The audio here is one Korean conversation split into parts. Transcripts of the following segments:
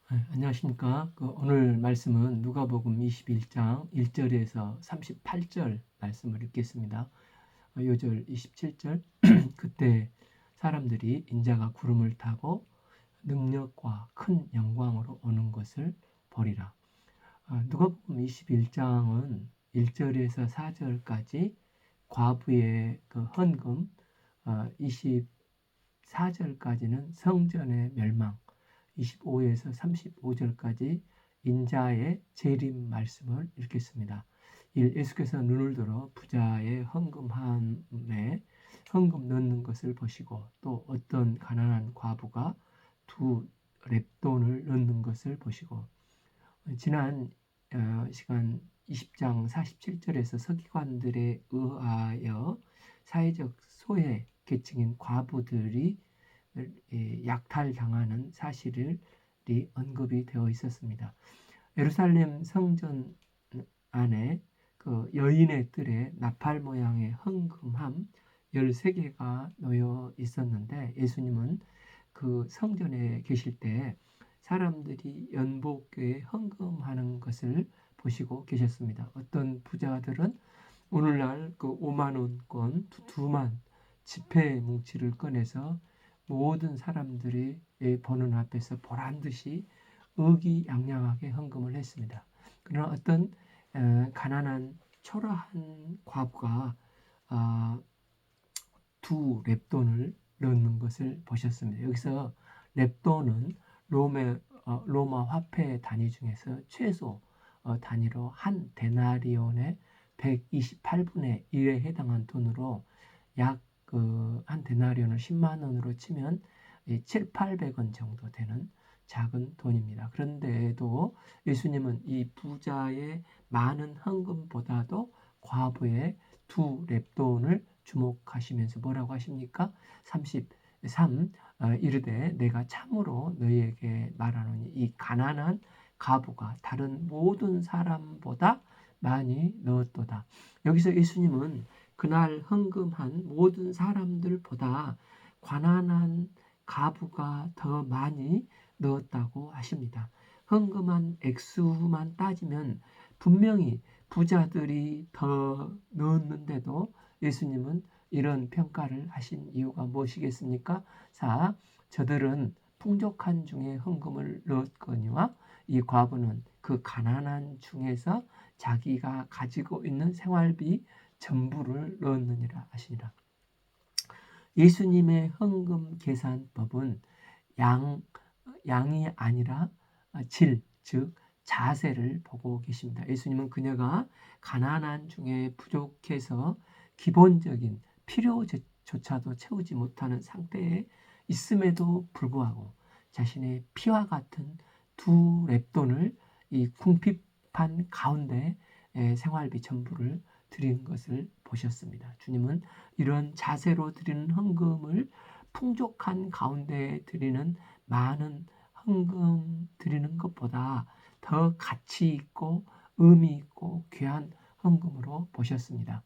안녕하십니까. 오늘 말씀은 누가복음 21장 1절에서 38절 말씀을 읽겠습니다. 요절 27절 그때 사람들이 인자가 구름을 타고 능력과 큰 영광으로 오는 것을 보리라. 누가복음 21장은 1절에서 4절까지 과부의 그 헌금, 24절까지는 성전의 멸망, 25에서 35절까지 인자의 재림 말씀을 읽겠습니다. 예수께서 눈을 들어 부자의 헌금함에 헌금 넣는 것을 보시고 또 어떤 가난한 과부가 2렙돈을 넣는 것을 보시고 지난 시간 20장 47절에서 서기관들에 의하여 사회적 소외 계층인 과부들이 약탈당하는 사실이 언급이 되어 있었습니다. 예루살렘 성전 안에 그 여인의 뜰에 나팔 모양의 헌금함 13개가 놓여 있었는데 예수님은 그 성전에 계실 때 사람들이 연복교에 헌금하는 것을 보시고 계셨습니다. 어떤 부자들은 오늘날 그 5만 원권 두만 지폐 뭉치를 꺼내서 모든 사람들이 보는 앞에서 보란듯이 의기양양하게 헌금을 했습니다. 그러나 어떤 가난한 초라한 과부가 2렙돈을 넣는 것을 보셨습니다. 여기서 렙돈은 로마 화폐 단위 중에서 최소 단위로 한 데나리온의 128분의 1에 해당한 돈으로 약 한 데나리온을 10만 원으로 치면 7, 800원 정도 되는 작은 돈입니다. 그런데도 예수님은 이 부자의 많은 헌금보다도 과부의 2렙돈을 주목하시면서 뭐라고 하십니까? 33 이르되 내가 참으로 너희에게 말하노니 이 가난한 과부가 다른 모든 사람보다 많이 넣었도다. 여기서 예수님은 그날 헌금한 모든 사람들보다 가난한 과부가 더 많이 넣었다고 하십니다. 헌금한 액수만 따지면 분명히 부자들이 더 넣었는데도 예수님은 이런 평가를 하신 이유가 무엇이겠습니까? 저들은 풍족한 중에 헌금을 넣었거니와 이 과부는 그 가난한 중에서 자기가 가지고 있는 생활비 전부를 넣었느니라 하시니라. 예수님의 헌금 계산법은 양이 아니라 질, 즉 자세를 보고 계십니다. 예수님은 그녀가 가난한 중에 부족해서 기본적인 필요조차도 채우지 못하는 상태에 있음에도 불구하고 자신의 피와 같은 2렙돈을 이 궁핍한 가운데 생활비 전부를 드린 것을 보셨습니다. 주님은 이런 자세로 드리는 헌금을 풍족한 가운데 드리는 많은 헌금 드리는 것보다 더 가치 있고 의미 있고 귀한 헌금으로 보셨습니다.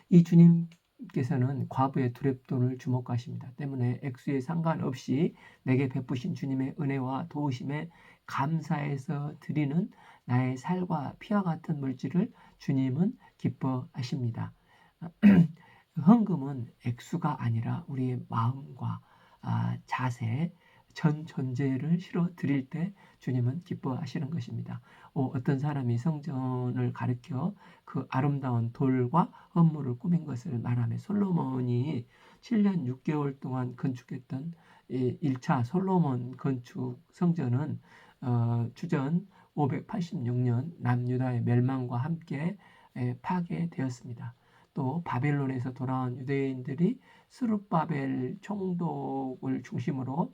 이 주님께서는 과부의 2렙돈을 주목하십니다. 때문에 액수에 상관없이 내게 베푸신 주님의 은혜와 도우심에 감사해서 드리는 나의 살과 피와 같은 물질을 주님은 기뻐하십니다. 헌금은 액수가 아니라 우리의 마음과 자세, 전 존재를 실어 드릴 때 주님은 기뻐하시는 것입니다. 어떤 사람이 성전을 가리켜 그 아름다운 돌과 헌물을 꾸민 것을 말하며 솔로몬이 7년 6개월 동안 건축했던 1차 솔로몬 건축 성전은 주전 586년 남유다의 멸망과 함께 파괴되었습니다. 또 바벨론에서 돌아온 유대인들이 스룹바벨 총독을 중심으로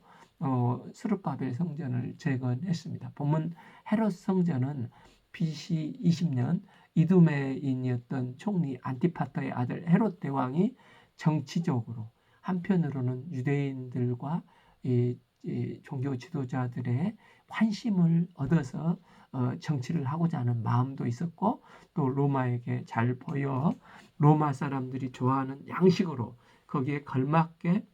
스룹바벨 성전을 재건했습니다. 본문 헤롯 성전은 BC 20년 이두메인이었던 총리 안티파터의 아들 헤롯 대왕이 정치적으로 한편으로는 유대인들과 이 종교 지도자들의 환심을 얻어서 정치를 하고자 하는 마음도 있었고 또 로마에게 잘 보여 로마 사람들이 좋아하는 양식으로 거기에 걸맞게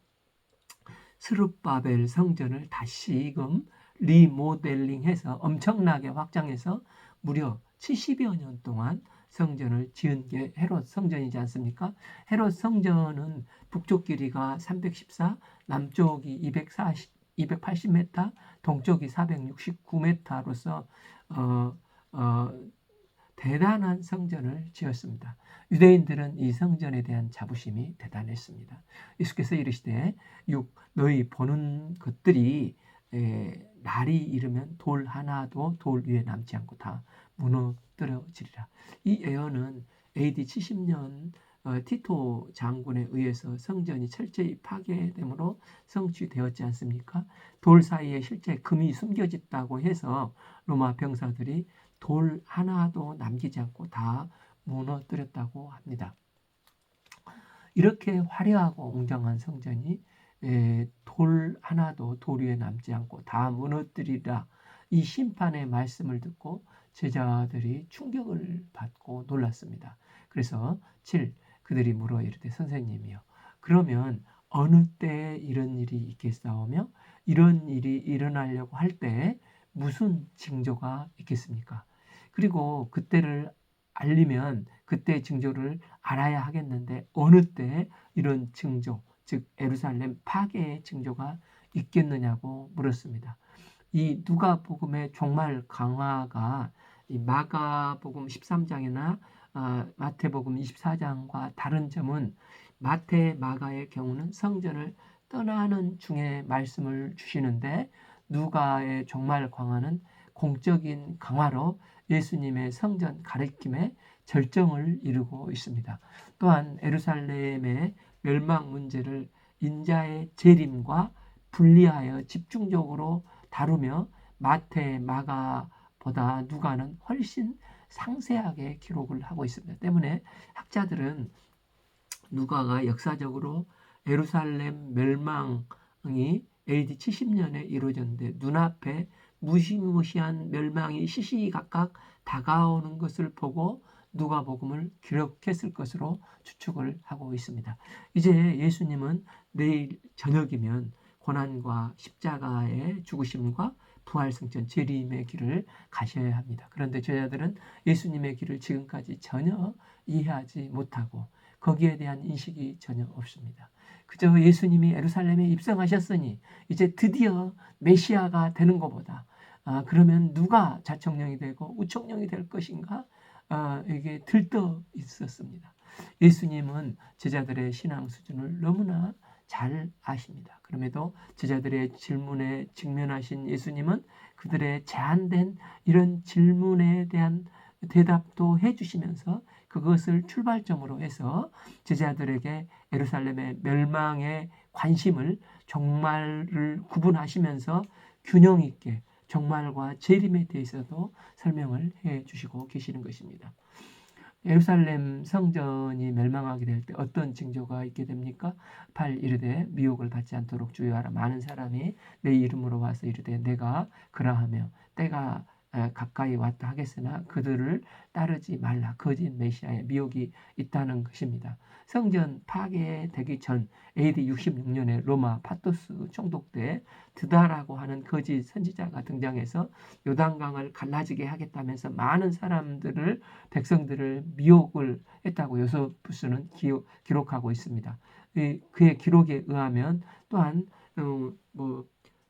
스룹바벨 성전을 다시금 리모델링해서 엄청나게 확장해서 무려 70여 년 동안 성전을 지은 게 헤롯 성전이지 않습니까? 헤롯 성전은 북쪽 길이가 314, 남쪽이 280m, 동쪽이 469m로서 대단한 성전을 지었습니다. 유대인들은 이 성전에 대한 자부심이 대단했습니다. 예수께서 이르시되 너희 보는 것들이 날이 이르면 돌 하나도 돌 위에 남지 않고 다 무너뜨려지리라. 이 예언은 AD 70년 티토 장군에 의해서 성전이 철저히 파괴됨으로 성취되었지 않습니까? 돌 사이에 실제 금이 숨겨졌다고 해서 로마 병사들이 돌 하나도 남기지 않고 다 무너뜨렸다고 합니다. 이렇게 화려하고 웅장한 성전이 돌 하나도 돌 위에 남지 않고 다 무너뜨리라, 이 심판의 말씀을 듣고 제자들이 충격을 받고 놀랐습니다. 그래서 7. 그들이 물어 이르되 선생님이여, 그러면 어느 때에 이런 일이 있겠사오며 이런 일이 일어나려고 할 때에 무슨 징조가 있겠습니까? 그리고 그때를 알리면 그때 징조를 알아야 하겠는데 어느 때 이런 징조, 즉 예루살렘 파괴의 징조가 있겠느냐고 물었습니다. 이 누가복음의 종말 강화가 이 마가복음 13장이나 마태복음 24장과 다른 점은 마태, 마가의 경우는 성전을 떠나는 중에 말씀을 주시는데 누가의 종말 강화는 공적인 강화로 예수님의 성전 가르침에 절정을 이루고 있습니다. 또한 예루살렘의 멸망 문제를 인자의 재림과 분리하여 집중적으로 다루며 마태, 마가보다 누가는 훨씬 상세하게 기록을 하고 있습니다. 때문에 학자들은 누가가 역사적으로 예루살렘 멸망이 AD 70년에 이루어졌는데 눈앞에 무시무시한 멸망이 시시각각 다가오는 것을 보고 누가복음을 기록했을 것으로 추측을 하고 있습니다. 이제 예수님은 내일 저녁이면 고난과 십자가의 죽으심과 부활승천 재림의 길을 가셔야 합니다. 그런데 제자들은 예수님의 길을 지금까지 전혀 이해하지 못하고 거기에 대한 인식이 전혀 없습니다. 그저 예수님이 예루살렘에 입성하셨으니 이제 드디어 메시아가 되는 것보다 그러면 누가 자청령이 되고 우청령이 될 것인가, 이게 들떠 있었습니다. 예수님은 제자들의 신앙 수준을 너무나 잘 아십니다. 그럼에도 제자들의 질문에 직면하신 예수님은 그들의 제한된 이런 질문에 대한 대답도 해주시면서 그것을 출발점으로 해서 제자들에게 예루살렘의 멸망의 관심을 종말을 구분하시면서 균형 있게 종말과 재림에 대해서도 설명을 해 주시고 계시는 것입니다. 예루살렘 성전이 멸망하게 될 때 어떤 징조가 있게 됩니까? 8. 이르되 미혹을 받지 않도록 주의하라. 많은 사람이 내 이름으로 와서 이르되 내가 그러하며 때가 가까이 왔다 하겠으나 그들을 따르지 말라. 거짓 메시아의 미혹이 있다는 것입니다. 성전 파괴되기 전 AD 66년에 로마 파토스 총독 때 드다라고 하는 거짓 선지자가 등장해서 요단강을 갈라지게 하겠다면서 많은 백성들을 미혹을 했다고 요세푸스는 기록하고 있습니다. 그의 기록에 의하면 또한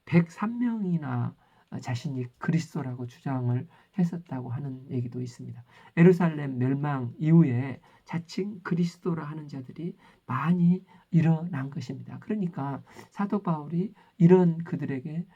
103명이나 자신이 그리스도라고 주장을 했었다고 하는 얘기도 있습니다. 예루살렘 멸망 이후에 자칭 그리스도라 하는 자들이 많이 일어난 것입니다. 그러니까 사도 바울이 이런 그들에게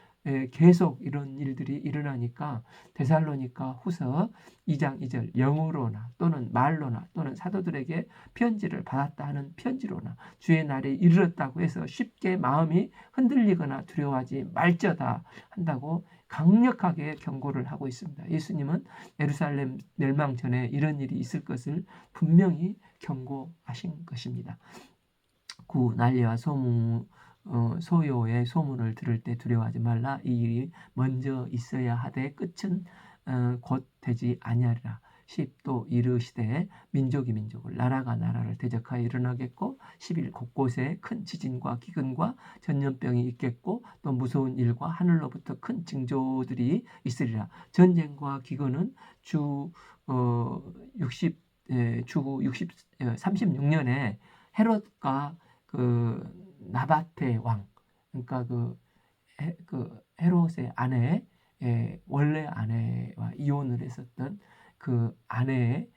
계속 이런 일들이 일어나니까 데살로니가 후서 2장 2절 영으로나 또는 말로나 또는 사도들에게 편지를 받았다 하는 편지로나 주의 날이 이르렀다고 해서 쉽게 마음이 흔들리거나 두려워하지 말자다 한다고 강력하게 경고를 하고 있습니다. 예수님은 예루살렘 멸망 전에 이런 일이 있을 것을 분명히 경고하신 것입니다. 9. 난리와 소요의 소문을 들을 때 두려워하지 말라. 이 일이 먼저 있어야 하되 끝은 곧 되지 아니하리라. 10도 이르시되 민족이 민족을 나라가 나라를 대적하여 일어나겠고 10일 곳곳에 큰 지진과 기근과 전염병이 있겠고 또 무서운 일과 하늘로부터 큰 징조들이 있으리라. 전쟁과 기근은 주 60, 주 60, 36년에 헤롯과 그 나바테 왕, 그러니까 그 헤롯의 아내, 원래 아내와 이혼을 했었던 그 아내의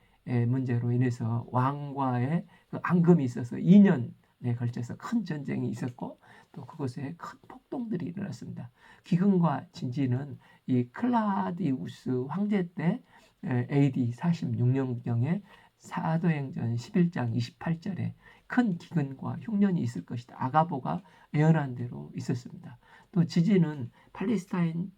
문제로 인해서 왕과의 그 앙금이 있어서 2년에 걸쳐서 큰 전쟁이 있었고 또 그곳에 큰 폭동들이 일어났습니다. 기근과 진지는 이 클라디우스 황제 때 AD 46년경에 사도행전 11장 28절에 큰 기근과 흉년이 있을 것이다. 아가보가 예언한 대로 있었습니다. 또 지진은 팔레스타인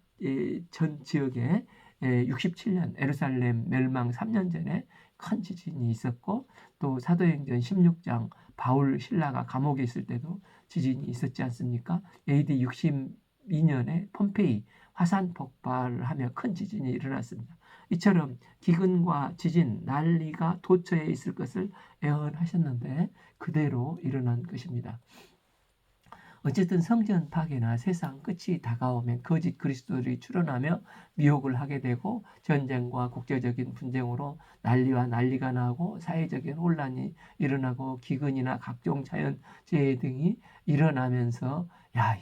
전 지역에 67년 에루살렘 멸망 3년 전에 큰 지진이 있었고 또 사도행전 16장 바울 신라가 감옥에 있을 때도 지진이 있었지 않습니까? AD 62년에 폼페이 화산 폭발을 하며 큰 지진이 일어났습니다. 이처럼 기근과 지진, 난리가 도처에 있을 것을 예언하셨는데 그대로 일어난 것입니다. 어쨌든 성전 파괴나 세상 끝이 다가오면 거짓 그리스도들이 출현하며 미혹을 하게 되고 전쟁과 국제적인 분쟁으로 난리와 난리가 나고 사회적인 혼란이 일어나고 기근이나 각종 자연재해 등이 일어나면서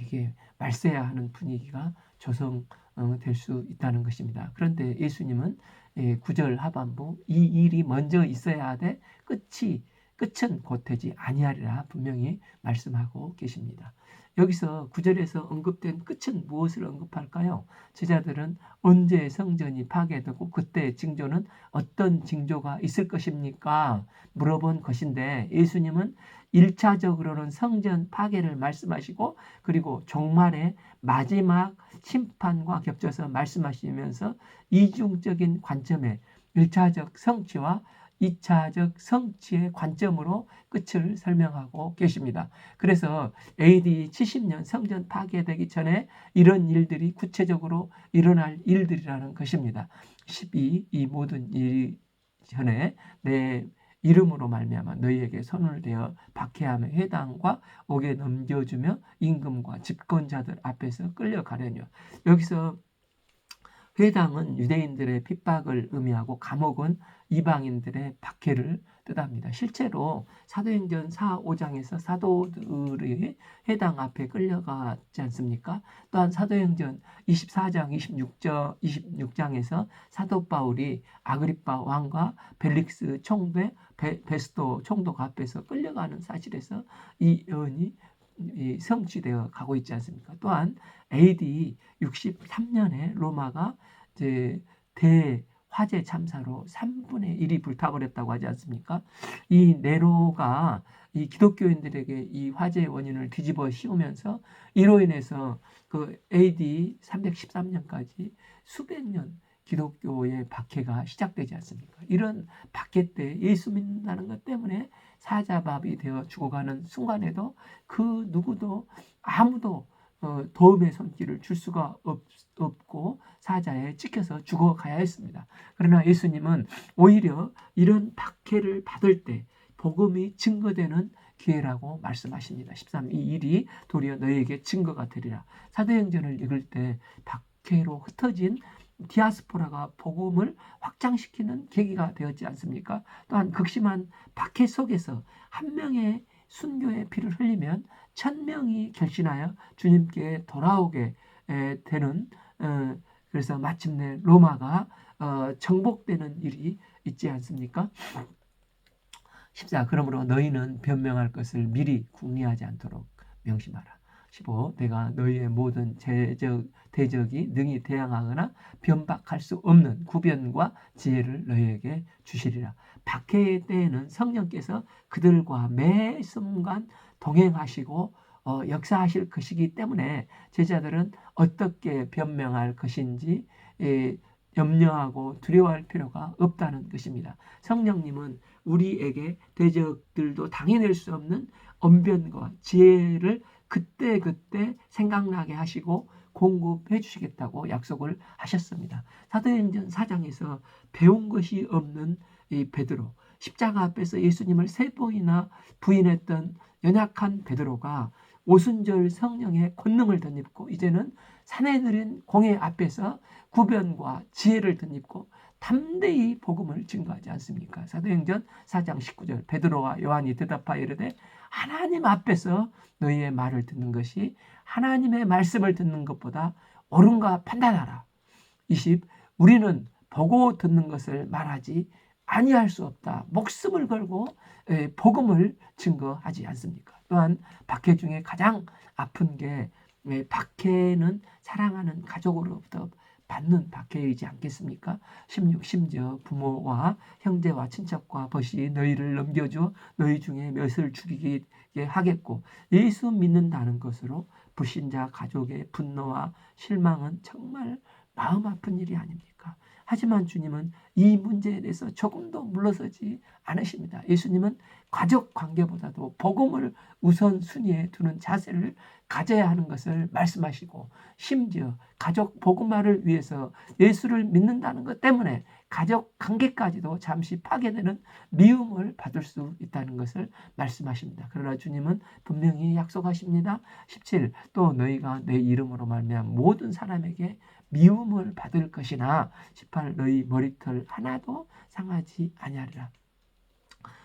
이게 말세야 하는 분위기가 조성될 수 있다는 것입니다. 그런데 예수님은 9절 하반부 이 일이 먼저 있어야 하되 끝은 곧되지 아니하리라 분명히 말씀하고 계십니다. 여기서 9절에서 언급된 끝은 무엇을 언급할까요? 제자들은 언제 성전이 파괴되고 그때 징조는 어떤 징조가 있을 것입니까? 물어본 것인데 예수님은 1차적으로는 성전 파괴를 말씀하시고 그리고 종말의 마지막 심판과 겹쳐서 말씀하시면서 이중적인 관점에 1차적 성취와 2차적 성취의 관점으로 끝을 설명하고 계십니다. 그래서 AD 70년 성전 파괴되기 전에 이런 일들이 구체적으로 일어날 일들이라는 것입니다. 12. 이 모든 일이 전에 내 이름으로 말미암아 너희에게 손을 대어 박해하며 회당과 옥에 넘겨주며 임금과 집권자들 앞에서 끌려가려뇨. 여기서 회당은 유대인들의 핍박을 의미하고 감옥은 이방인들의 박해를 뜻합니다. 실제로 사도행전 4, 5장에서 사도들이 회당 앞에 끌려갔지 않습니까? 또한 사도행전 24장, 26장에서 사도 바울이 아그리파 왕과 벨릭스 총독, 베스도 총독 앞에서 끌려가는 사실에서 이 예언이 성취되어 가고 있지 않습니까? 또한 AD 63년에 로마가 이제 대화재 참사로 3분의 1이 불타버렸다고 하지 않습니까? 이 네로가 이 기독교인들에게 이 화재의 원인을 뒤집어 씌우면서 이로 인해서 그 AD 313년까지 수백 년 기독교의 박해가 시작되지 않습니까? 이런 박해 때 예수 믿는다는 것 때문에 사자밥이 되어 죽어가는 순간에도 그 누구도 아무도 도움의 손길을 줄 수가 없고 사자에 찍혀서 죽어가야 했습니다. 그러나 예수님은 오히려 이런 박해를 받을 때 복음이 증거되는 기회라고 말씀하십니다. 13. 이 일이 도리어 너희에게 증거가 되리라. 사도행전을 읽을 때 박해로 흩어진 디아스포라가 복음을 확장시키는 계기가 되었지 않습니까? 또한 극심한 박해 속에서 한 명의 순교의 피를 흘리면 1000명이 결신하여 주님께 돌아오게 되는 그래서 마침내 로마가 정복되는 일이 있지 않습니까? 14. 그러므로 너희는 변명할 것을 미리 궁리하지 않도록 명심하라. 15. 내가 너희의 모든 대적이 능히 대항하거나 변박할 수 없는 구변과 지혜를 너희에게 주시리라. 박해의 때에는 성령께서 그들과 매 순간 동행하시고 역사하실 것이기 때문에 제자들은 어떻게 변명할 것인지 염려하고 두려워할 필요가 없다는 것입니다. 성령님은 우리에게 대적들도 당해낼 수 없는 언변과 지혜를 그때그때 생각나게 하시고 공급해 주시겠다고 약속을 하셨습니다. 사도행전 4장에서 배운 것이 없는 이 베드로, 십자가 앞에서 예수님을 3번이나 부인했던 연약한 베드로가 오순절 성령의 권능을 덧입고 이제는 사내들인 공회 앞에서 구변과 지혜를 덧입고 담대히 복음을 증거하지 않습니까? 사도행전 4장 19절 베드로와 요한이 대답하여 이르되 하나님 앞에서 너희의 말을 듣는 것이 하나님의 말씀을 듣는 것보다 옳은가 판단하라. 20 우리는 보고 듣는 것을 말하지 아니할 수 없다. 목숨을 걸고 복음을 증거하지 않습니까? 또한 박해 중에 가장 아픈 게 박해는 사랑하는 가족으로부터 받는 박해이지 않겠습니까? 16 심지어 부모와 형제와 친척과 벗이 너희를 넘겨줘 너희 중에 몇을 죽이게 하겠고 예수 믿는다는 것으로 불신자 가족의 분노와 실망은 정말 마음 아픈 일이 아닙니까? 하지만 주님은 이 문제에 대해서 조금도 물러서지 않으십니다. 예수님은 가족 관계보다도 복음을 우선순위에 두는 자세를 가져야 하는 것을 말씀하시고 심지어 가족 복음화를 위해서 예수를 믿는다는 것 때문에 가족 관계까지도 잠시 파괴되는 미움을 받을 수 있다는 것을 말씀하십니다. 그러나 주님은 분명히 약속하십니다. 17 또 너희가 내 이름으로 말미암아 모든 사람에게 미움을 받을 것이나 18 너희 머리털 하나도 상하지 아니하리라.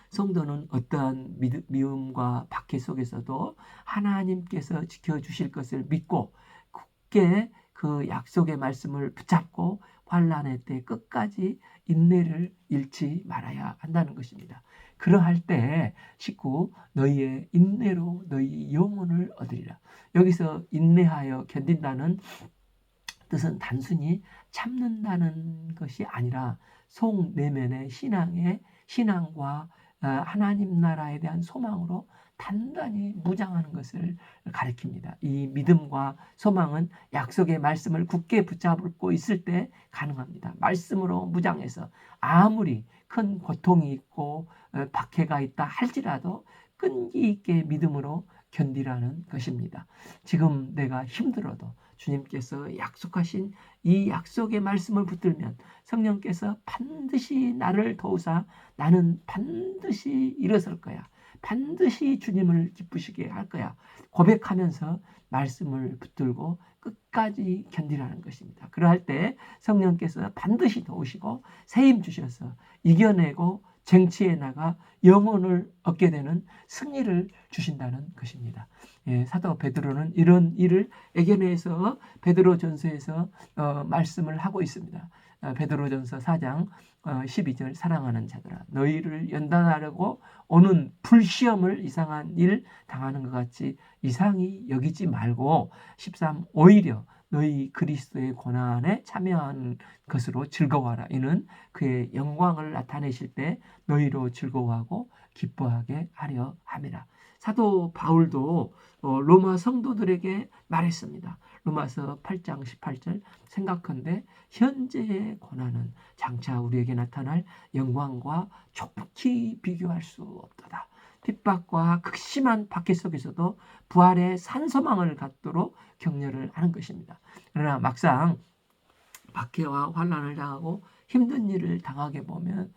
성도는 어떠한 미움과 박해 속에서도 하나님께서 지켜주실 것을 믿고 굳게 그 약속의 말씀을 붙잡고 환난의 때 끝까지 인내를 잃지 말아야 한다는 것입니다. 그러할 때 19 너희의 인내로 너희 영혼을 얻으리라. 여기서 인내하여 견딘다는 뜻은 단순히 참는다는 것이 아니라 속 내면의 신앙과 하나님 나라에 대한 소망으로 단단히 무장하는 것을 가리킵니다. 이 믿음과 소망은 약속의 말씀을 굳게 붙잡고 있을 때 가능합니다. 말씀으로 무장해서 아무리 큰 고통이 있고 박해가 있다 할지라도 끈기 있게 믿음으로 견디라는 것입니다. 지금 내가 힘들어도 주님께서 약속하신 이 약속의 말씀을 붙들면 성령께서 반드시 나를 도우사 나는 반드시 일어설 거야. 반드시 주님을 기쁘시게 할 거야. 고백하면서 말씀을 붙들고 끝까지 견디라는 것입니다. 그러할 때 성령께서 반드시 도우시고 새 힘 주셔서 이겨내고 쟁취해 나가 영혼을 얻게 되는 승리를 주신다는 것입니다. 사도 베드로는 이런 일을 예견해서 베드로전서에서 말씀을 하고 있습니다. 베드로전서 4장 12절 사랑하는 자들아 너희를 연단하려고 오는 불시험을 이상한 일 당하는 것 같이 이상히 여기지 말고 13 오히려 너희 그리스도의 고난에 참여하는 것으로 즐거워하라. 이는 그의 영광을 나타내실 때 너희로 즐거워하고 기뻐하게 하려 함이라. 사도 바울도 로마 성도들에게 말했습니다. 로마서 8장 18절 생각한데 현재의 고난은 장차 우리에게 나타날 영광과 족히 비교할 수 없도다. 핍박과 극심한 박해 속에서도 부활의 산소망을 갖도록 격려를 하는 것입니다. 그러나 막상 박해와 환난을 당하고 힘든 일을 당하게 보면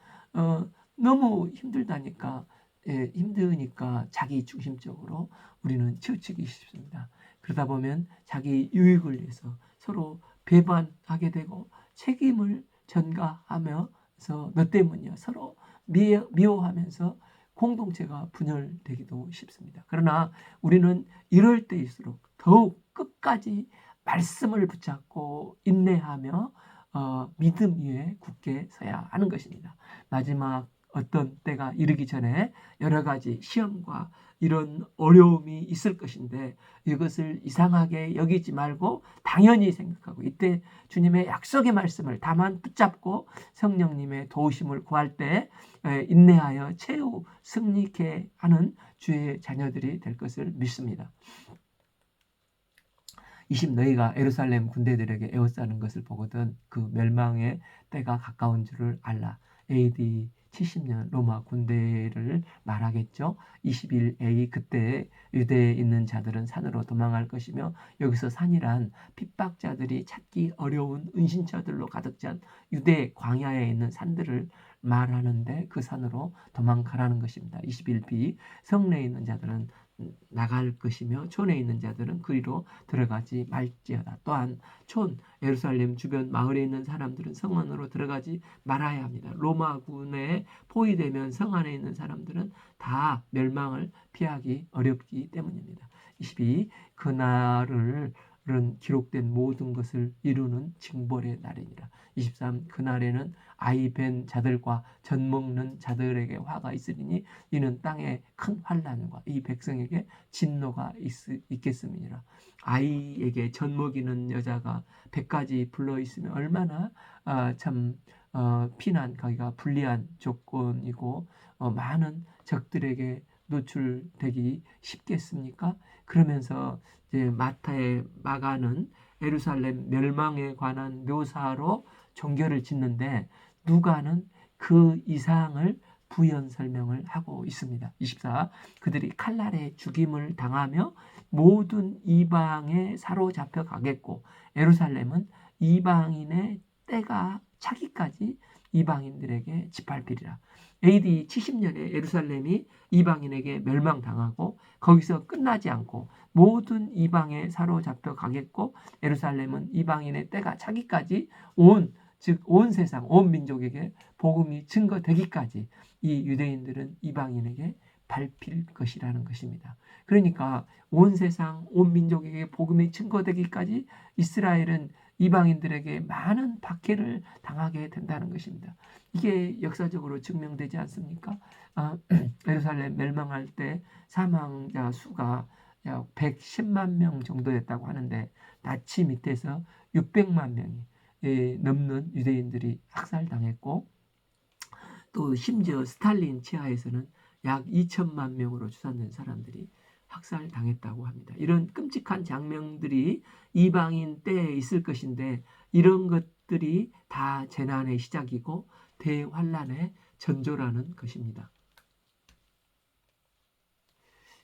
너무 힘들다니까 힘드니까 자기 중심적으로 우리는 치우치기 쉽습니다. 그러다 보면 자기 유익을 위해서 서로 배반하게 되고 책임을 전가하면서 너 때문이야 서로 미워하면서 공동체가 분열되기도 쉽습니다. 그러나 우리는 이럴 때일수록 더욱 끝까지 말씀을 붙잡고 인내하며 믿음 위에 굳게 서야 하는 것입니다. 마지막 어떤 때가 이르기 전에 여러 가지 시험과 이런 어려움이 있을 것인데 이것을 이상하게 여기지 말고 당연히 생각하고 이때 주님의 약속의 말씀을 다만 붙잡고 성령님의 도우심을 구할 때 인내하여 최후 승리케 하는 주의 자녀들이 될 것을 믿습니다. 20 너희가 예루살렘 군대들에게 에워싸는 것을 보거든 그 멸망의 때가 가까운 줄을 알라. AD 70년 로마 군대를 말하겠죠. 21A 그때 유대에 있는 자들은 산으로 도망할 것이며, 여기서 산이란 핍박자들이 찾기 어려운 은신처들로 가득 찬 유대 광야에 있는 산들을 말하는데 그 산으로 도망가라는 것입니다. 21B 성내에 있는 자들은 나갈 것이며 촌에 있는 자들은 그리로 들어가지 말지어다. 또한 촌 예루살렘 주변 마을에 있는 사람들은 성 안으로 들어가지 말아야 합니다. 로마군에 포위되면 성 안에 있는 사람들은 다 멸망을 피하기 어렵기 때문입니다. 22 그날은 기록된 모든 것을 이루는 징벌의 날이니라. 23 그날에는 아이 벤 자들과 젖 먹는 자들에게 화가 있으리니 이는 땅에 큰 환난과 이 백성에게 진노가 있겠음이니라. 아이에게 젖 먹이는 여자가 100가지 불러 있으면 얼마나 참 피난 가기가 불리한 조건이고 많은 적들에게 노출되기 쉽겠습니까? 그러면서 이제 마가는 예루살렘 멸망에 관한 묘사로 종교를 짓는데 누가는 그 이상을 부연 설명을 하고 있습니다. 24 그들이 칼날에 죽임을 당하며 모든 이방에 사로잡혀 가겠고 예루살렘은 이방인의 때가 차기까지 이방인들에게 짓밟히리라. AD 70년에 예루살렘이 이방인에게 멸망당하고 거기서 끝나지 않고 모든 이방에 사로잡혀 가겠고 예루살렘은 이방인의 때가 차기까지 즉 온 세상 온 민족에게 복음이 증거되기까지 이 유대인들은 이방인에게 밟힐 것이라는 것입니다. 그러니까 온 세상 온 민족에게 복음이 증거되기까지 이스라엘은 이방인들에게 많은 박해를 당하게 된다는 것입니다. 이게 역사적으로 증명되지 않습니까? 예루살렘 멸망할 때 사망자 수가 약 110만 명 정도 됐다고 하는데 나치 밑에서 600만 명이 넘는 유대인들이 학살당했고 또 심지어 스탈린 치하에서는 약 2천만 명으로 추산된 사람들이 학살당했다고 합니다. 이런 끔찍한 장면들이 이방인 때에 있을 것인데 이런 것들이 다 재난의 시작이고 대환란의 전조라는 것입니다.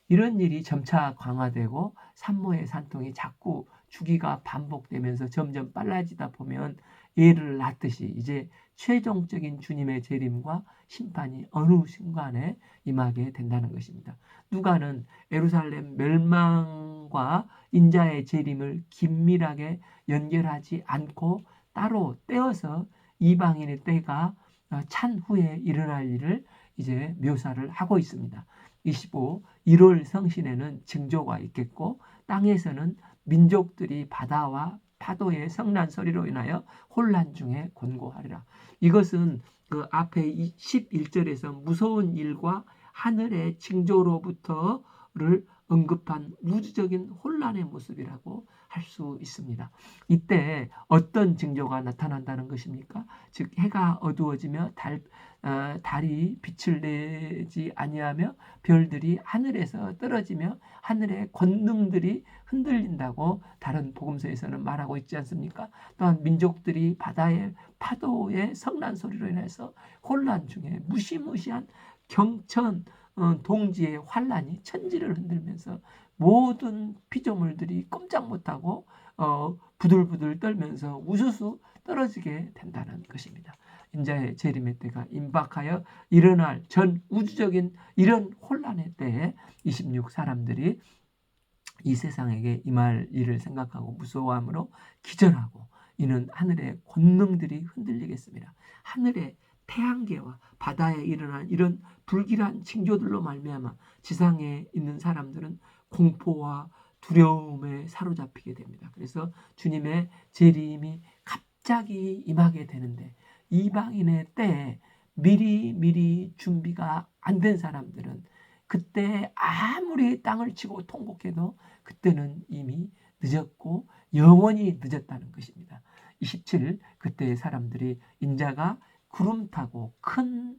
이런 일이 점차 강화되고 산모의 산통이 자꾸 주기가 반복되면서 점점 빨라지다 보면 예를 낳듯이 이제 최종적인 주님의 재림과 심판이 어느 순간에 임하게 된다는 것입니다. 누가는 예루살렘 멸망과 인자의 재림을 긴밀하게 연결하지 않고 따로 떼어서 이방인의 때가 찬 후에 일어날 일을 이제 묘사를 하고 있습니다. 25 1월 성신에는 징조가 있겠고 땅에서는 민족들이 바다와 파도의 성난 소리로 인하여 혼란 중에 곤고하리라. 이것은 그 앞에 11절에서 무서운 일과 하늘의 징조로부터를 언급한 우주적인 혼란의 모습이라고 할 수 있습니다. 이때 어떤 징조가 나타난다는 것입니까? 즉 해가 어두워지며 달이 빛을 내지 아니하며 별들이 하늘에서 떨어지며 하늘의 권능들이 흔들린다고 다른 복음서에서는 말하고 있지 않습니까? 또한 민족들이 바다의 파도의 성난 소리로 인해서 혼란 중에 무시무시한 경천 동지의 환란이 천지를 흔들면서 모든 피조물들이 꼼짝 못하고 부들부들 떨면서 우수수 떨어지게 된다는 것입니다. 인자의 재림의 때가 임박하여 일어날 전 우주적인 이런 혼란의 때에 26 사람들이 이 세상에게 임할 일을 생각하고 무서워함으로 기절하고 이는 하늘의 권능들이 흔들리겠습니다. 하늘의 태양계와 바다에 일어난 이런 불길한 징조들로 말미암아 지상에 있는 사람들은 공포와 두려움에 사로잡히게 됩니다. 그래서 주님의 재림이 갑자기 임하게 되는데 이방인의 때에 미리 준비가 안 된 사람들은 그때 아무리 땅을 치고 통곡해도 그때는 이미 늦었고 영원히 늦었다는 것입니다. 27 그때의 사람들이 인자가 구름 타고 큰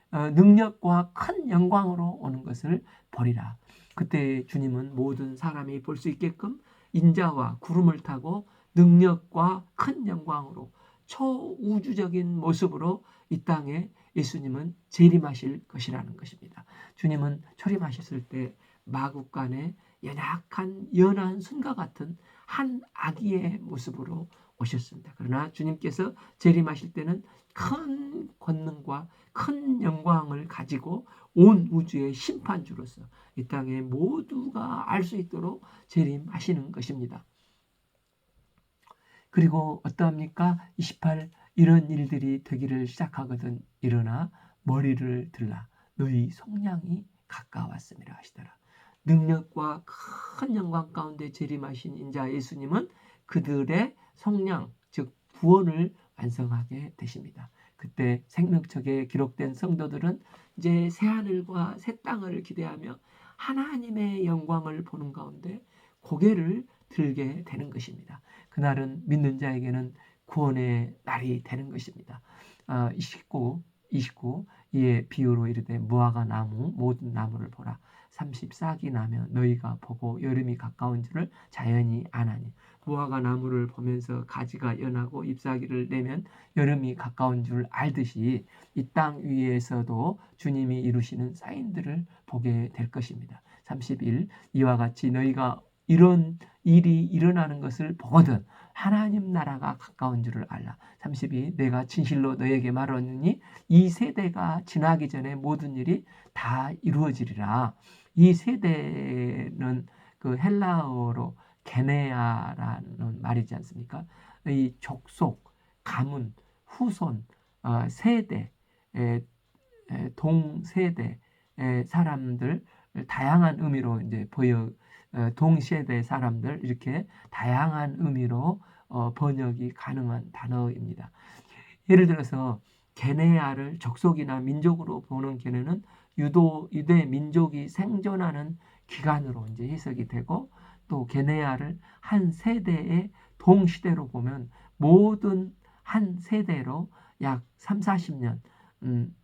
능력과 큰 영광으로 오는 것을 보리라. 그때 주님은 모든 사람이 볼 수 있게끔 인자와 구름을 타고 능력과 큰 영광으로 초우주적인 모습으로 이 땅에 예수님은 재림하실 것이라는 것입니다. 주님은 초림하셨을 때 마구간에 연약한 연한 순과 같은 한 아기의 모습으로 오셨습니다. 그러나 주님께서 재림하실 때는 큰 권능과 큰 영광을 가지고 온 우주의 심판주로서 이 땅에 모두가 알 수 있도록 재림하시는 것입니다. 그리고 어떠합니까? 28 이런 일들이 되기를 시작하거든 일어나 머리를 들라 너희 속량이 가까웠음이라 하시더라. 능력과 큰 영광 가운데 재림하신 인자 예수님은 그들의 속량 즉 구원을 완성하게 되십니다. 그때 생명책에 기록된 성도들은 이제 새하늘과 새 땅을 기대하며 하나님의 영광을 보는 가운데 고개를 들게 되는 것입니다. 그날은 믿는 자에게는 구원의 날이 되는 것입니다. 29 이에 비유로 이르되 무화과 나무 모든 나무를 보라 30싹이 나면 너희가 보고 여름이 가까운 줄을 자연히 아나니 무화과 나무를 보면서 가지가 연하고 잎사귀를 내면 여름이 가까운 줄 알듯이 이 땅 위에서도 주님이 이루시는 사인들을 보게 될 것입니다. 31 이와 같이 너희가 이런 일이 일어나는 것을 보거든 하나님 나라가 가까운 줄을 알라. 32 내가 진실로 너에게 말하노니 이 세대가 지나기 전에 모든 일이 다 이루어지리라. 이 세대는 그 헬라어로 게네아라는 말이지 않습니까? 이 족속, 가문, 후손, 세대, 동세대 사람들 다양한 의미로 이제 동시대 사람들 이렇게 다양한 의미로 번역이 가능한 단어입니다. 예를 들어서 게네아를 족속이나 민족으로 보는 견해는 유대 민족이 생존하는 기간으로 이제 해석이 되고 또 게네아를 한 세대의 동시대로 보면 모든 한 세대로 약 3, 40년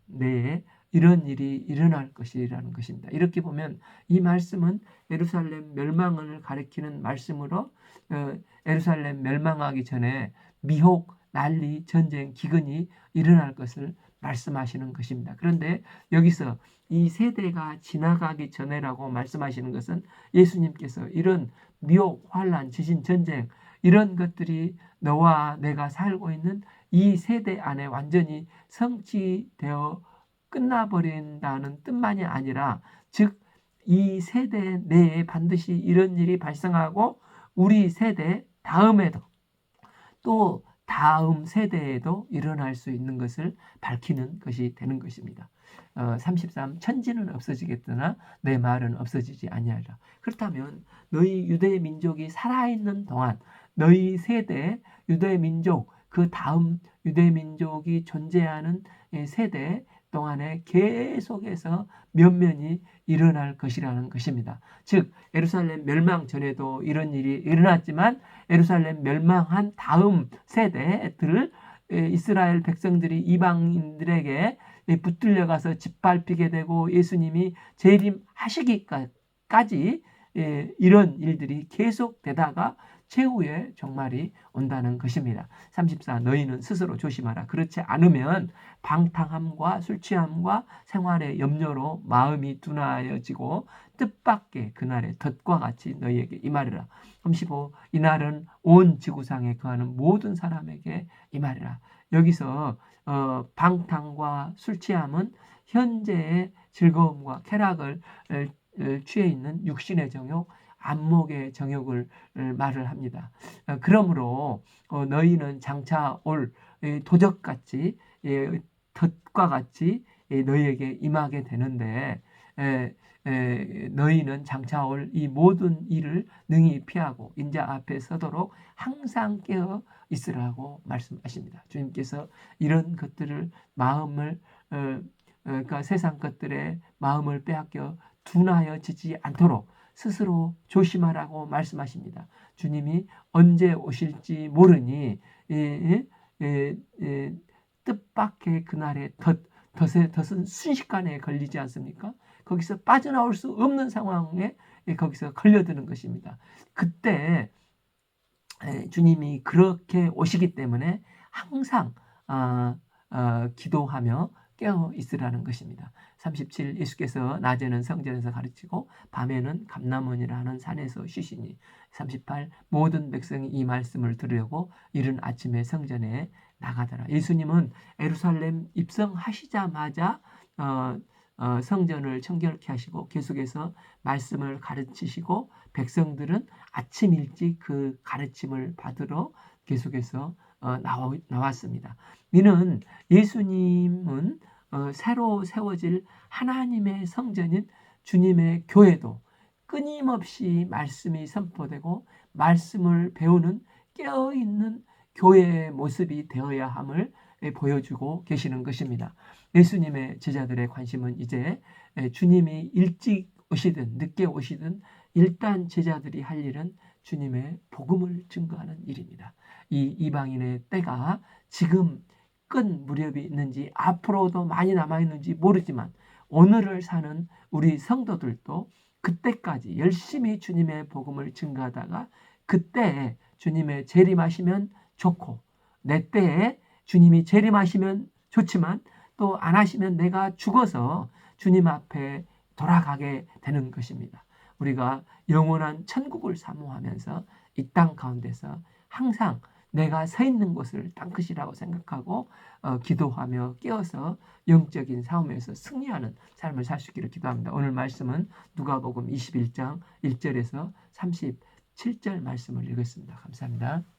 내에 이런 일이 일어날 것이라는 것입니다. 이렇게 보면 이 말씀은 예루살렘 멸망을 가리키는 말씀으로 예루살렘 멸망하기 전에 미혹, 난리, 전쟁, 기근이 일어날 것을 말씀하시는 것입니다. 그런데 여기서 이 세대가 지나가기 전에라고 말씀하시는 것은 예수님께서 이런 미혹, 환란, 지진, 전쟁 이런 것들이 너와 내가 살고 있는 이 세대 안에 완전히 성취되어 끝나버린다는 뜻만이 아니라 즉 이 세대 내에 반드시 이런 일이 발생하고 우리 세대 다음에도 또 다음 세대에도 일어날 수 있는 것을 밝히는 것이 되는 것입니다. 33 천지는 없어지겠으나 내 말은 없어지지 아니하리라. 그렇다면 너희 유대 민족이 살아있는 동안 너희 세대 유대 민족 그 다음 유대 민족이 존재하는 세대 동안에 계속해서 면면이 일어날 것이라는 것입니다. 즉 예루살렘 멸망 전에도 이런 일이 일어났지만 예루살렘 멸망한 다음 세대들을 이스라엘 백성들이 이방인들에게 붙들려가서 짓밟히게 되고 예수님이 재림하시기까지 이런 일들이 계속되다가 최후의 종말이 온다는 것입니다. 34 너희는 스스로 조심하라. 그렇지 않으면 방탕함과 술 취함과 생활의 염려로 마음이 둔하여지고 뜻밖의 그날의 덫과 같이 너희에게 임하리라. 35 이날은 온 지구상에 거하는 모든 사람에게 임하리라. 여기서 방탕과 술 취함은 현재의 즐거움과 쾌락을 취해 있는 육신의 정욕 안목의 정욕을 말을 합니다. 그러므로 너희는 장차 올 도적같이 덫과 같이 너희에게 임하게 되는데 너희는 장차 올 이 모든 일을 능히 피하고 인자 앞에 서도록 항상 깨어 있으라고 말씀하십니다. 주님께서 이런 것들을 마음을 그러니까 세상 것들에 마음을 빼앗겨 둔하여지지 않도록 스스로 조심하라고 말씀하십니다. 주님이 언제 오실지 모르니 뜻밖의 그날의 덫은 순식간에 걸리지 않습니까? 거기서 빠져나올 수 없는 상황에 거기서 걸려드는 것입니다. 그때 주님이 그렇게 오시기 때문에 항상 기도하며 깨어 있으라는 것입니다. 37 예수께서 낮에는 성전에서 가르치고 밤에는 감람원이라는 산에서 쉬시니 38 모든 백성이 이 말씀을 들으려고 이른 아침에 성전에 나가더라. 예수님은 예루살렘 입성하시자마자 성전을 청결케 하시고 계속해서 말씀을 가르치시고 백성들은 아침 일찍 그 가르침을 받으러 계속해서 나왔습니다. 이는 예수님은 새로 세워질 하나님의 성전인 주님의 교회도 끊임없이 말씀이 선포되고 말씀을 배우는 깨어있는 교회의 모습이 되어야 함을 보여주고 계시는 것입니다. 예수님의 제자들의 관심은 이제 주님이 일찍 오시든 늦게 오시든 일단 제자들이 할 일은 주님의 복음을 증거하는 일입니다. 이 이방인의 때가 지금 끝 무렵이 있는지 앞으로도 많이 남아있는지 모르지만 오늘을 사는 우리 성도들도 그때까지 열심히 주님의 복음을 증거하다가 그때에 주님의 재림하시면 좋고 내 때에 주님이 재림하시면 좋지만 또 안 하시면 내가 죽어서 주님 앞에 돌아가게 되는 것입니다. 우리가 영원한 천국을 사모하면서 이 땅 가운데서 항상 내가 서 있는 곳을 땅끝이라고 생각하고 기도하며 깨어서 영적인 싸움에서 승리하는 삶을 살 수 있기를 기도합니다. 오늘 말씀은 누가복음 21장 1절에서 37절 말씀을 읽었습니다. 감사합니다.